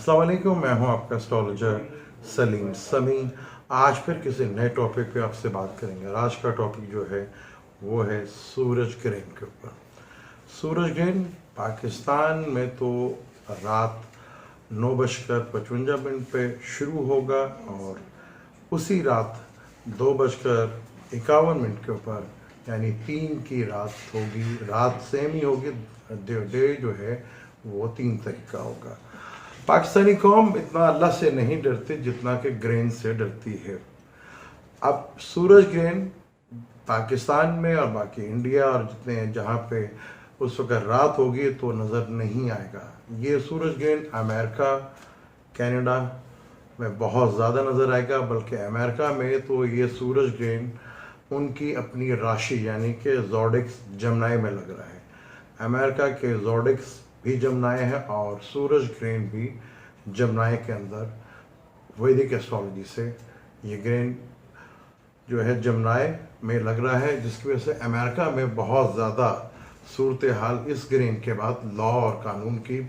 अस्सलाम वालेकुम, मैं हूं आपका एस्ट्रोलॉजर सलीम समी। आज फिर किसी नए टॉपिक पे आपसे बात करेंगे और आज का टॉपिक जो है वो है सूरज ग्रहण के ऊपर। सूरज ग्रहण पाकिस्तान में तो रात 9:55 पे शुरू होगा और उसी रात 2:51 के ऊपर यानी 3 की रात होगी। रात सेम ही होगी, डे जो है वो 3 तारीख का होगा। पाकिस्तानी कौम इतना अल्लाह से नहीं डरती जितना कि ग्रहण से डरती है। अब सूरज ग्रहण पाकिस्तान में और बाकी इंडिया और जितने जहाँ पे उस वक्त रात होगी तो नज़र नहीं आएगा। ये सूरज ग्रहण अमेरिका, कनाडा में बहुत ज़्यादा नज़र आएगा, बल्कि अमेरिका में तो ये सूरज ग्रहण उनकी अपनी राशि यानी कि ज़ोडिक्स जमनाई में लग रहा है। अमेरिका के ज़ोडिक्स भी जमनाए है और सूरज ग्रहण भी जमनाए के अंदर वैदिक एस्ट्रोलॉजी से ये ग्रहण जो है जमनाए में लग रहा है, जिसकी वजह से अमेरिका में बहुत ज़्यादा सूरत हाल इस ग्रहण के बाद लॉ और कानून की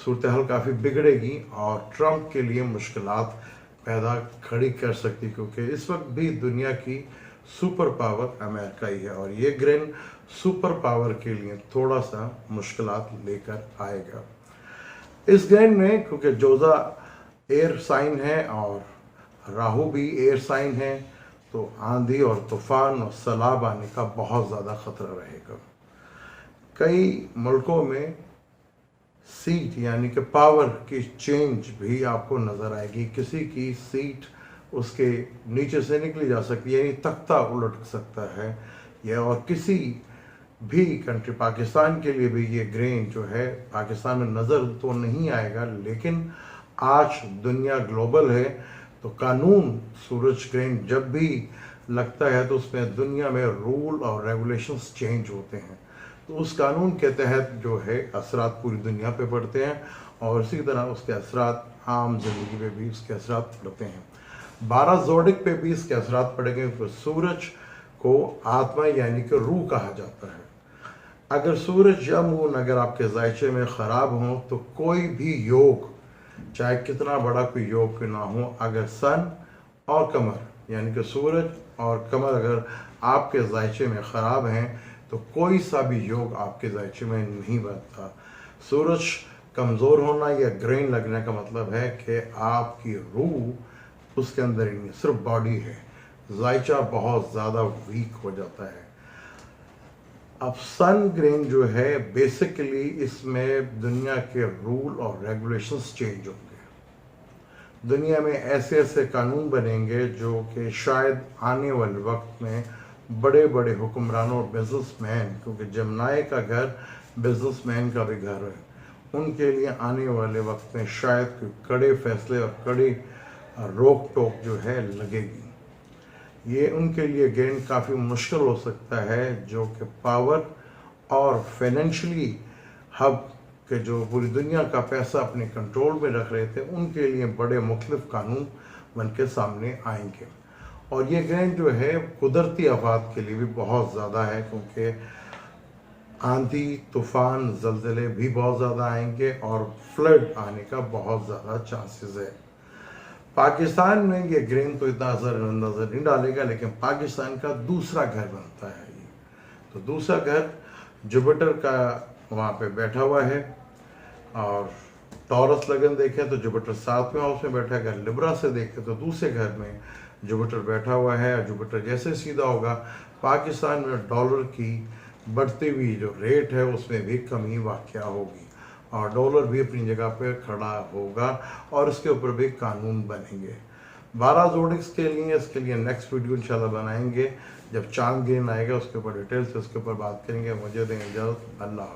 सूरत हाल काफ़ी बिगड़ेगी और ट्रंप के लिए मुश्किलात पैदा खड़ी कर सकती, क्योंकि इस वक्त भी दुनिया की सुपर पावर अमेरिका ही है और ये ग्रहण सुपर पावर के लिए थोड़ा सा मुश्किलात लेकर आएगा। इस ग्रहण में क्योंकि जोजा एयर साइन है और राहु भी एयर साइन है, तो आंधी और तूफान और सैलाब आने का बहुत ज़्यादा ख़तरा रहेगा। कई मुल्कों में सीट यानी कि पावर की चेंज भी आपको नज़र आएगी। किसी की सीट उसके नीचे से निकली जा सकती है, यानी तख्ता उलट सकता है या और किसी भी कंट्री, पाकिस्तान के लिए भी ये ग्रहण जो है पाकिस्तान में नज़र तो नहीं आएगा, लेकिन आज दुनिया ग्लोबल है तो कानून सूरज ग्रहण जब भी लगता है तो उसमें दुनिया में रूल और रेगुलेशंस चेंज होते हैं। तो उस कानून के तहत जो है असरात पूरी दुनिया पे पड़ते हैं और इसी तरह उसके असरात आम जिंदगी पे भी उसके असरात पड़ते हैं। 12 ज़ोडिक पे भी इसके असरात पड़ेंगे। तो सूरज को आत्मा यानी कि रूह कहा जाता है। अगर सूरज या मून अगर आपके जायचे में ख़राब हो तो कोई भी योग, चाहे कितना बड़ा कोई योग क्यों ना हो, अगर सन और कमर यानी कि सूरज और कमर अगर आपके जायचे में ख़राब हैं तो कोई सा भी योग आपके जायचे में नहीं बनता। सूरज कमज़ोर होना या ग्रहण लगने का मतलब है कि आपकी रूह उसके अंदर ही नहीं, सिर्फ बॉडी है, जायचा बहुत ज़्यादा वीक हो जाता है। अब सन ग्रहण जो है बेसिकली इसमें दुनिया के रूल और रेगुलेशंस चेंज होंगे। दुनिया में ऐसे ऐसे कानून बनेंगे जो कि शायद आने वाले वक्त में बड़े बड़े हुक्मरानों और बिजनेसमैन, क्योंकि जमनाए का घर बिजनेसमैन का भी घर है, उनके लिए आने वाले वक्त में शायद कोई कड़े फैसले और कड़ी रोक टोक जो है लगेगी। ये उनके लिए ग्रहण काफ़ी मुश्किल हो सकता है, जो कि पावर और फाइनेंशियली हब के जो पूरी दुनिया का पैसा अपने कंट्रोल में रख रहे थे, उनके लिए बड़े मुख्तलिफ कानून बन के सामने आएंगे। और ये ग्रहण जो है कुदरती आफात के लिए भी बहुत ज़्यादा है, क्योंकि आंधी तूफान ज़लज़ले भी बहुत ज़्यादा आएंगे और फ्लड आने का बहुत ज़्यादा चांसेस है। पाकिस्तान में ये ग्रहण तो इतना नज़र नहीं डालेगा, लेकिन पाकिस्तान का दूसरा घर बनता है ये। तो दूसरा घर जुपिटर का वहाँ पे बैठा हुआ है और टॉरस लगन देखें तो जुपिटर 7वें हाउस में बैठा है। अगर लिब्रा से देखें तो दूसरे घर में जुपिटर बैठा हुआ है और जुपिटर जैसे सीधा होगा पाकिस्तान में डॉलर की बढ़ती हुई जो रेट है उसमें भी कमी वाक़या होगी और डॉलर भी अपनी जगह पे खड़ा होगा और इसके ऊपर भी कानून बनेंगे। 12 ज़ोडिक्स के लिए इसके लिए नेक्स्ट वीडियो इंशाल्लाह बनाएंगे, जब चांद ग्रहण आएगा उसके ऊपर डिटेल से उसके ऊपर बात करेंगे। मुझे दें इजाज़त, अल्लाह।